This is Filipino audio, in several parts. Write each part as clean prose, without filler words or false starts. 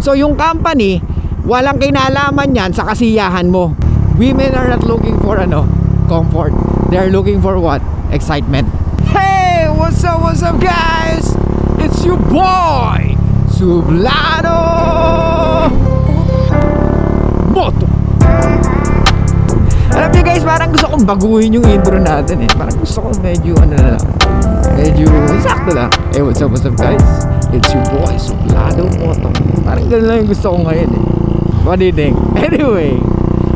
So yung company, walang kinalaman yan sa kasiyahan mo. Women are not looking for comfort. They are looking for what? Excitement. Hey, what's up guys? It's your boy Sublado Moto. Alam niyo guys, parang gusto kong baguhin yung intro natin eh. Parang gusto kong medyo medyo sakto lang. Hey, what's up guys? It's your boy Sublado Moto. Parang ganun lang yung gusto ko ngayon eh. What do you think? Anyway,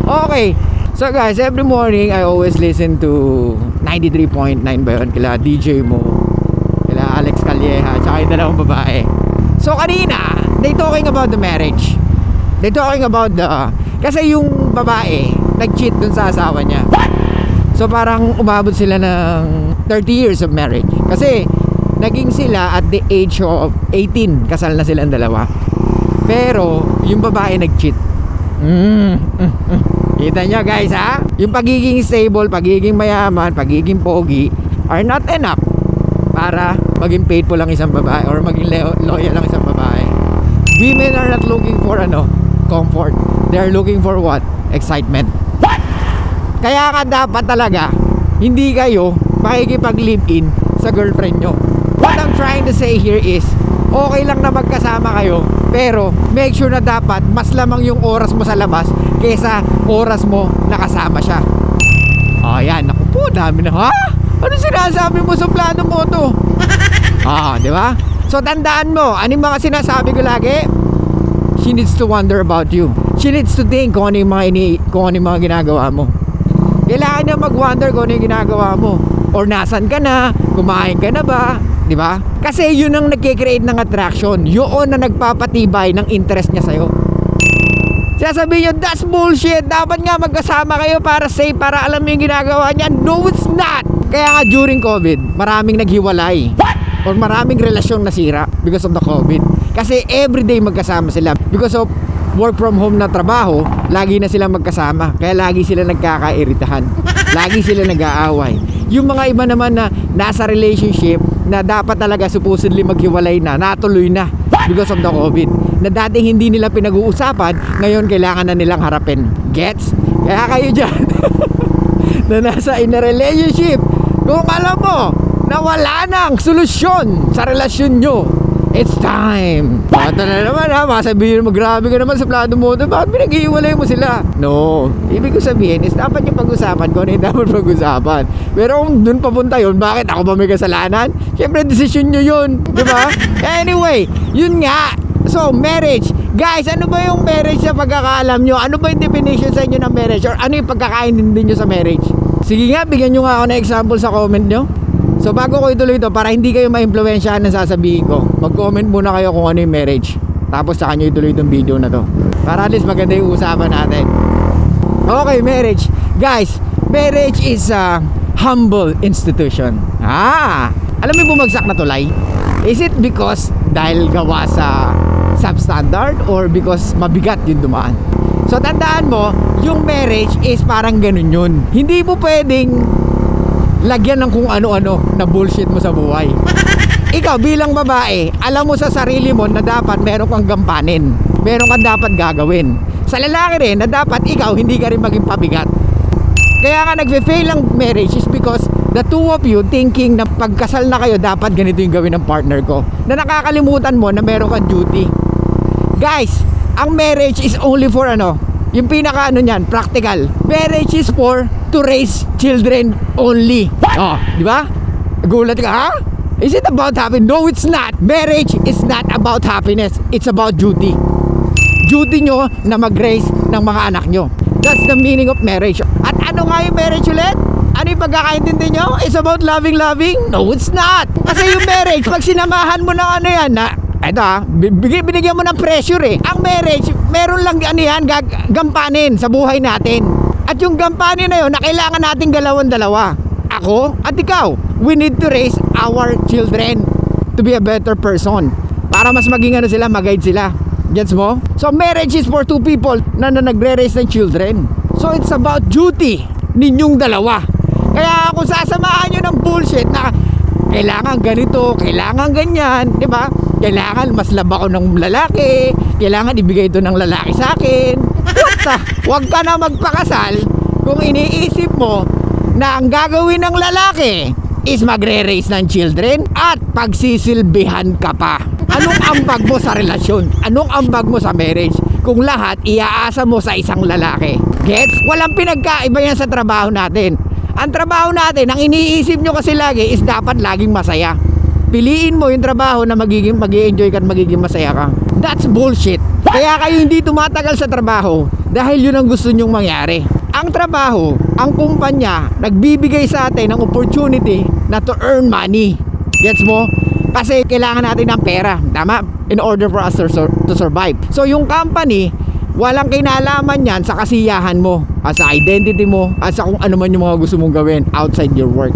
okay. So guys, every morning I always listen to 93.9 ba yun? Kila DJ Mo, kila Alex Calleja, tsaka yung dalawang babae. So kanina, they talking about the marriage. They talking about kasi yung babae nag-cheat dun sa asawa niya. So parang umabot sila ng 30 years of marriage. Kasi naging sila at the age of 18. Kasal na silang dalawa. Pero yung babae nag-cheat. Kita nyo guys ha? Yung pagiging stable, pagiging mayaman, pagiging pogi are not enough para maging faithful lang isang babae or maging loyal lang isang babae. Women are not looking for comfort. They are looking for what? Excitement. What? Kaya ka dapat talaga hindi kayo makikipag-live-in sa girlfriend nyo. What I'm trying to say here is okay lang na magkasama kayo, pero make sure na dapat mas lamang yung oras mo sa labas kesa oras mo nakasama siya. Oh yan, naku po, dami na. Ha? Ano sinasabi mo sa plano mo to? Di ba? So tandaan mo, ano yung mga sinasabi ko lagi? She needs to wonder about you. She needs to think kung ano yung mga ginagawa mo. Kailangan niya mag-wonder kung ano yung ginagawa mo. Or nasan ka na, kumain ka na ba, di ba? Kasi yun ang nagkikreate ng attraction. Yun na nagpapatibay ng interest niya sa'yo. Sasabihin nyo, that's bullshit. Dapat nga magkasama kayo para safe, para alam mo yung ginagawa niya. No, it's not. Kaya nga during COVID, maraming naghiwalay. What? Or maraming relasyon nasira because of the COVID. Kasi everyday magkasama sila. Because of work from home na trabaho, lagi na sila magkasama. Kaya lagi sila nagkakairitahan. Lagi sila nag-aaway. Yung mga iba naman na nasa relationship na dapat talaga supposedly maghiwalay na, natuloy na because of the COVID, na dating hindi nila pinag-uusapan, ngayon kailangan na nilang harapin. Gets? Kaya kayo dyan na nasa in a relationship, kung alam mo na wala nang solusyon sa relasyon nyo, it's time. Bata na naman ha, masabihin mo, grabe ka naman sa plano mo, bakit pinag-iwalay mo sila? No, ibig ko sabihin is dapat yung pag-usapan kung ano yung dapat pag-usapan. Pero kung dun papunta yun, bakit ako ba may kasalanan? Siyempre desisyon nyo yun, di ba? Anyway, yun nga. So, marriage. Guys, ano ba yung marriage sa pagkakaalam nyo? Ano ba yung definition sa inyo ng marriage? Or ano yung pagkakaintindi nyo sa marriage? Sige nga, bigyan nyo nga ako ng example sa comment nyo. So bago ko ituloy ito, para hindi kayo ma-impluwensyahan ng sasabihin ko, mag-comment muna kayo kung ano yung marriage. Tapos saka nyo ituloy itong video na to, para at least maganda yung usapan natin. Okay, marriage. Guys, marriage is a humble institution. Alam mo yung bumagsak na tulay? Is it because dahil gawa sa substandard or because mabigat yung dumaan? So tandaan mo, yung marriage is parang ganun yun. Hindi mo pwedeng lagyan ng kung ano-ano na bullshit mo sa buhay. Ikaw bilang babae, alam mo sa sarili mo na dapat meron kang gampanin, meron kang dapat gagawin. Sa lalaki rin na dapat ikaw hindi ka rin maging pabigat. Kaya nga nagfe-fail ang marriage is because the two of you thinking na pagkasal na kayo dapat ganito yung gawin ng partner ko, na nakakalimutan mo na meron kang duty. Guys, ang marriage is only for yung pinaka niyan, practical. Marriage is for to raise children only. Di ba? Gulat ka, ha? Is it about happiness? No, it's not. Marriage is not about happiness. It's about duty. Duty nyo na mag-raise ng mga anak nyo. That's the meaning of marriage. At ano nga yung marriage ulit? Ano yung pagkakaintindi nyo? It's about loving? No, it's not. Kasi yung marriage, pag sinamahan mo ng yan na, eto binigyan mo ng pressure eh. Ang marriage, meron lang gampanin sa buhay natin. At yung gampanin na yun, na kailangan nating dalawan-dalawa. Ako at ikaw. We need to raise our children to be a better person. Para mas maging sila, mag-guide sila. Gets mo? So marriage is for two people na nagre-raise ng children. So it's about duty ninyong dalawa. Kaya kung sasamahan nyo ng bullshit na kailangan ganito, kailangan ganyan, di ba? Kailangan mas laba ko ng lalaki, kailangan ibigay ito ng lalaki sa akin. What the? Huwag ka na magpakasal kung iniisip mo na ang gagawin ng lalaki is magre-raise ng children at pagsisilbihan ka pa. Anong ambag mo sa relasyon? Anong ambag mo sa marriage? Kung lahat iaasa mo sa isang lalaki. Gets? Walang pinagkaiba yan sa trabaho natin. Ang trabaho natin, ang iniisip nyo kasi lagi is dapat laging masaya. Piliin mo yung trabaho na mag-i-enjoy ka at magiging masaya ka. That's bullshit. Kaya kayo hindi tumatagal sa trabaho dahil yun ang gusto nyong mangyari. Ang trabaho, ang kumpanya, nagbibigay sa atin ng opportunity na to earn money. Gets mo? Kasi kailangan natin ng pera, tama? In order for us to survive. So yung company, walang kinalaman yan sa kasiyahan mo, at sa identity mo, at sa kung ano man yung mga gusto mong gawin outside your work.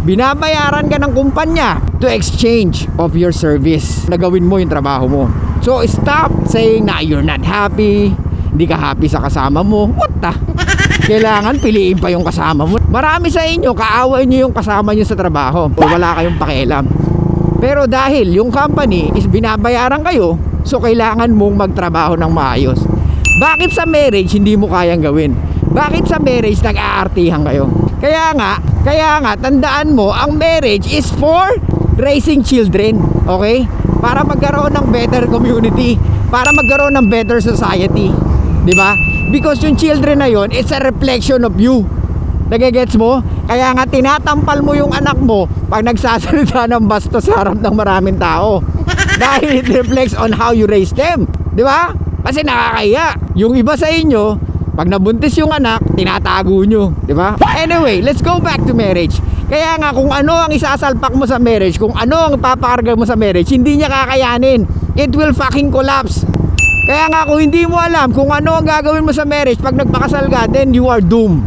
Binabayaran ka ng kumpanya to exchange of your service. Nagawin mo yung trabaho mo. So stop saying na you're not happy, hindi ka happy sa kasama mo. What the? Kailangan piliin pa yung kasama mo. Marami sa inyo, kaaway nyo yung kasama nyo sa trabaho o wala kayong pakialam. Pero dahil yung company is binabayaran kayo, so kailangan mong magtrabaho ng maayos. Bakit sa marriage hindi mo kayang gawin? Bakit sa marriage nag-aartihan kayo? Kaya nga, tandaan mo, ang marriage is for raising children, okay? Para magkaroon ng better community, para magkaroon ng better society, di ba? Because yung children na yon, it's a reflection of you. Nagigets mo? Kaya nga tinatampal mo yung anak mo pag nagsasalita ng bastos sa harap ng maraming tao. Dahil it reflects on how you raise them, di ba? Kasi nakakaya. Yung iba sa inyo, pag nabuntis yung anak, tinatago nyo, di ba? Anyway, let's go back to marriage. Kaya nga kung ano ang isasalpak mo sa marriage, kung ano ang papakarga mo sa marriage, hindi niya kakayanin. It will fucking collapse. Kaya nga kung hindi mo alam kung ano ang gagawin mo sa marriage pag nagpakasal ka, then you are doomed.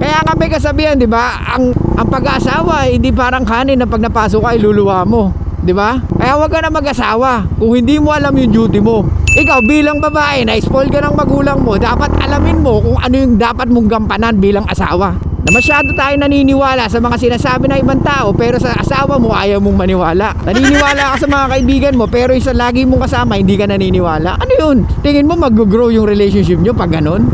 Kaya nga may kasabihan, di ba? Ang pag-aasawa, hindi parang kanin na pag napasok ka, iluluwa mo. Di ba? Kaya huwag ka na mag-asawa kung hindi mo alam yung duty mo. Ikaw bilang babae, na-spoil ka ng magulang mo, dapat alamin mo kung ano yung dapat mong gampanan bilang asawa. Na masyado tayo naniniwala sa mga sinasabi ng ibang tao, pero sa asawa mo ayaw mong maniwala. Naniniwala ka sa mga kaibigan mo, pero isa lagi mong kasama, hindi ka naniniwala. Ano yun? Tingin mo mag-grow yung relationship nyo pag ganun?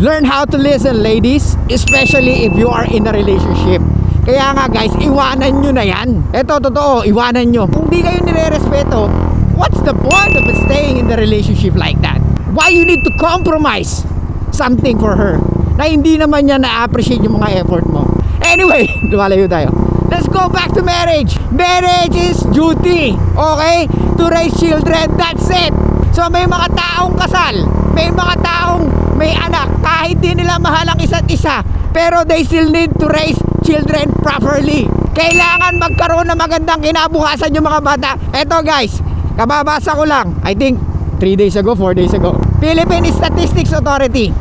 Learn how to listen, ladies, especially if you are in a relationship. Kaya nga guys, iwanan nyo na yan. Eto, totoo, iwanan nyo. Kung di kayo nire-respeto, what's the point of staying in the relationship like that? Why you need to compromise something for her na hindi naman niya na-appreciate yung mga effort mo? Anyway, lumalayo tayo. Let's go back to marriage. Marriage is duty, okay? To raise children, that's it. So may mga taong kasal, may mga taong may anak, kahit di nila mahal ang isa't isa, pero they still need to raise children properly. Kailangan magkaroon ng magandang kinabukasan yung mga bata. Eto guys, kababasa ko lang, I think 4 days ago Philippine Statistics Authority,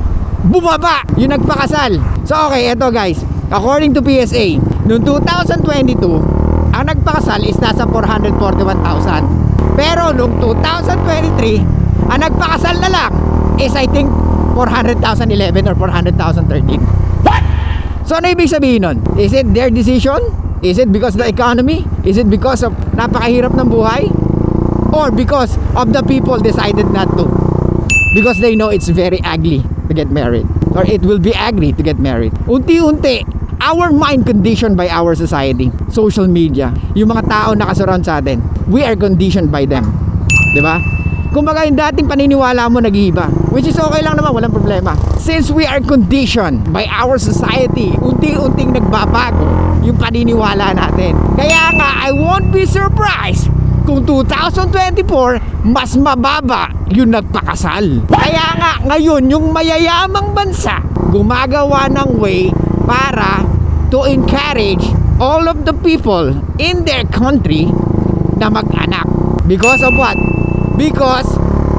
bumaba yung nagpakasal. So okay, eto guys, according to PSA, noong 2022 ang nagpakasal is nasa 441,000. Pero noong 2023 ang nagpakasal na lang is I think 400,011 or 400,013. What? So ano ibig sabihin nun? Is it their decision? Is it because of the economy? Is it because of napakahirap ng buhay? Or because of the people decided not to? Because they know it's very ugly to get married, or it will be ugly to get married. Unti-unti, our mind conditioned by our society, social media, yung mga tao nakasurround sa atin, we are conditioned by them. Diba? Kumbaga yung dating paniniwala mo nag-iiba, which is okay lang naman, walang problema. Since we are conditioned by our society, unti-unting nagbabago yung paniniwala natin. Kaya nga, I won't be surprised kung 2024 mas mababa yung nagpakasal. Kaya nga ngayon yung mayayamang bansa gumagawa ng way para to encourage all of the people in their country na mag-anak. Because of what? Because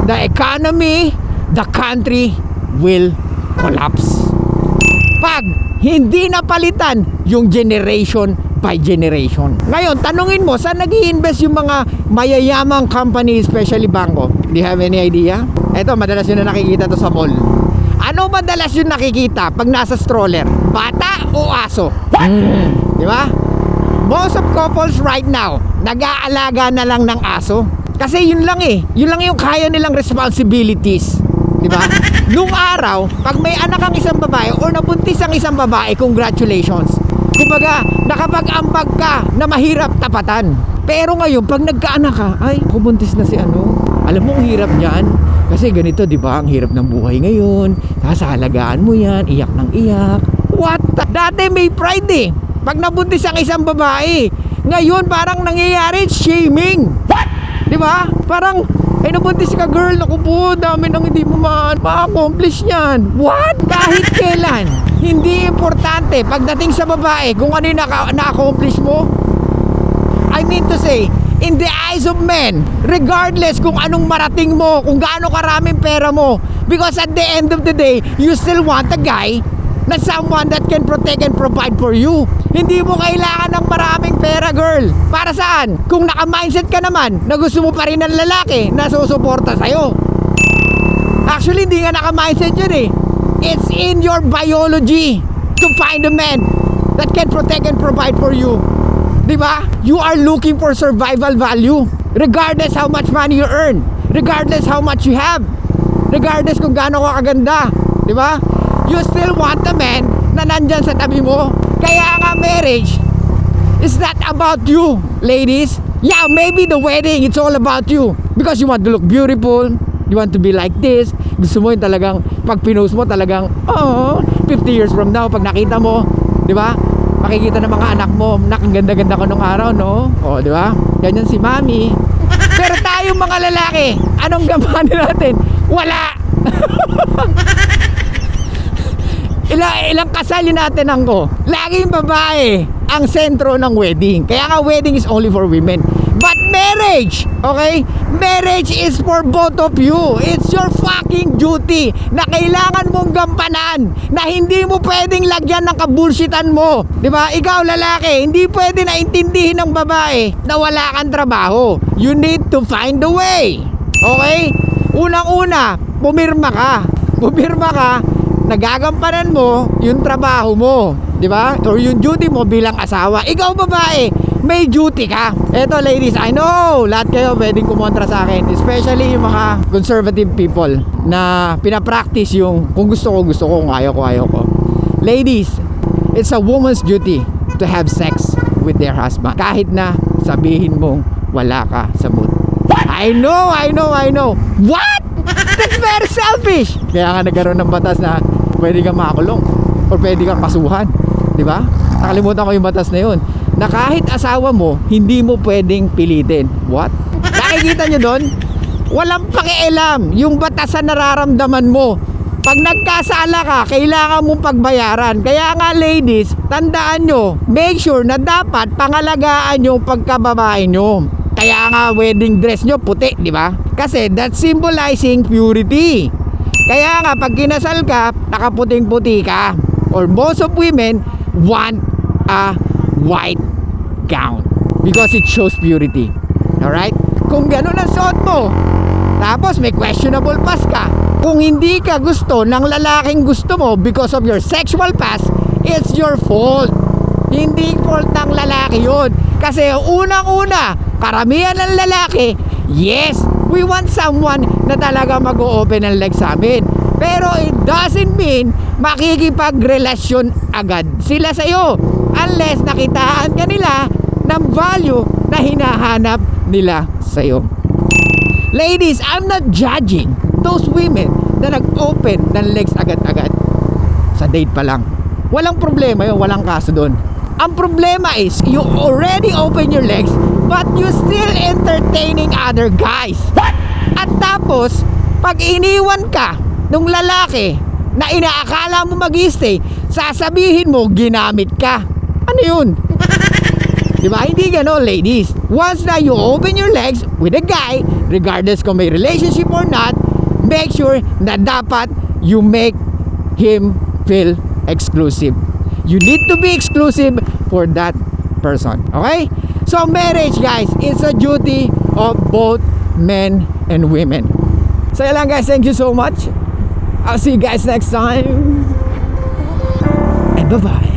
the economy, the country will collapse. Pag hindi napalitan yung generation by generation. Ngayon, tanungin mo, saan nag-i-invest yung mga mayayamang company, especially bangko? Do you have any idea? Eto, madalas yun na nakikita to sa mall. Ano madalas yun nakikita pag nasa stroller? Bata o aso? Di ba? Most of couples right now, nag-aalaga na lang ng aso. Kasi yun lang eh. Yun lang yung kaya nilang responsibilities. Diba? Nung araw, pag may anak ang isang babae o nabuntis ang isang babae, congratulations. Kumbaga, nakapag-ambag ka na mahirap tapatan. Pero ngayon, pag nagkaanak ka, ay, kubuntis na si ano. Alam mo, ang hirap niyan. Kasi ganito, di ba? Ang hirap ng buhay ngayon. Halagaan mo yan, iyak ng iyak. What? Dati may pride eh. Pag nabuntis ang isang babae. Ngayon, parang nangyayari shaming. What? Di ba? Parang, ay nabuntis ka girl, naku po, dami nang hindi mo ma-accomplish yan. What? Kahit kailan, hindi importante pagdating sa babae kung ano yung na-accomplish mo. I mean to say, in the eyes of men, regardless kung anong marating mo, kung gaano karaming pera mo, because at the end of the day, you still want a guy na someone that can protect and provide for you. Hindi mo kailangan ng maraming pera, girl. Para saan? Kung naka-mindset ka naman na gusto mo pa rin ng lalaki na susuporta sa'yo. Actually, hindi nga naka-mindset yun eh. It's in your biology to find a man that can protect and provide for you. Diba? You are looking for survival value. Regardless how much money you earn. Regardless how much you have. Regardless kung gaano ka kaganda. Diba? You still want a man na nandyan sa tabi mo. Kaya nga marriage is not about you, ladies. Yeah, maybe the wedding, it's all about you. Because you want to look beautiful. You want to be like this. Gusto mo yung talagang, pag pinost mo talagang, oh, 50 years from now, pag nakita mo, di ba? Makikita ng mga anak mo, ang ganda-ganda ko nung araw, no? O, di ba? Ganyan si mami. Pero tayong mga lalaki, anong gamanin natin? Wala! Ilang kasal yun natin ang ko. Laging babae ang sentro ng wedding. Kaya nga wedding is only for women. But marriage, okay? Marriage is for both of you. It's your fucking duty na kailangan mong gampanan, na hindi mo pwedeng lagyan ng kabulsitan mo. Diba? Ikaw lalaki, hindi pwede na intindihin ng babae na wala kang trabaho. You need to find a way. Okay? Unang-una, pumirma ka. Pumirma ka, nagagampanan mo yung trabaho mo, di ba? Or yung duty mo bilang asawa. Ikaw babae, may duty ka. Eto ladies, I know lahat kayo pwedeng kumontra sa akin, especially yung mga conservative people na pinapractice yung kung gusto ko, kung ayaw ko. Ladies, it's a woman's duty to have sex with their husband kahit na sabihin mong wala ka sa mood. I know. What? That's very selfish. Kaya nga nagkaroon ng batas na pwede kang makakulong or pwede kang kasuhan, di ba? Nakalimutan ko yung batas na yun, na kahit asawa mo, hindi mo pwedeng pilitin. What? Nakikita nyo doon? Walang pakialam yung batas sa nararamdaman mo. Pag nagkasala ka, kailangan mong pagbayaran. Kaya nga ladies, tandaan nyo, make sure na dapat pangalagaan yung pagkababae nyo. Kaya nga wedding dress nyo puti, di ba? Kasi that's symbolizing purity. Kaya nga pag kinasal ka, nakaputing-puti ka. Or most of women want a white gown because it shows purity. Alright? Kung ganun ang suot mo, tapos may questionable past ka, kung hindi ka gusto ng lalaking gusto mo because of your sexual past, it's your fault. Hindi fault ng lalaki yun. Kasi unang-una, karamihan ng lalaki, yes, we want someone na talaga mag-o-open ang legs sa amin. Pero it doesn't mean makikipagrelasyon agad sila sa'yo unless nakitaan ka nila ng value na hinahanap nila sa'yo. Ladies, I'm not judging those women na nag-open ng legs agad-agad sa date pa lang. Walang problema yun, walang kaso doon. Ang problema is you already open your legs but you still entertaining other guys. What? At tapos, pag iniwan ka nung lalaki na inaakala mo mag-stay, sasabihin mo ginamit ka. Ano yun? Diba? Hindi gano'n, ladies. Once na you open your legs with a guy, regardless kung may relationship or not, make sure na dapat you make him feel exclusive. You need to be exclusive for that person. Okay? So marriage, guys, it's a duty of both men and women. So yun lang, guys. Thank you so much. I'll see you guys next time. And bye-bye.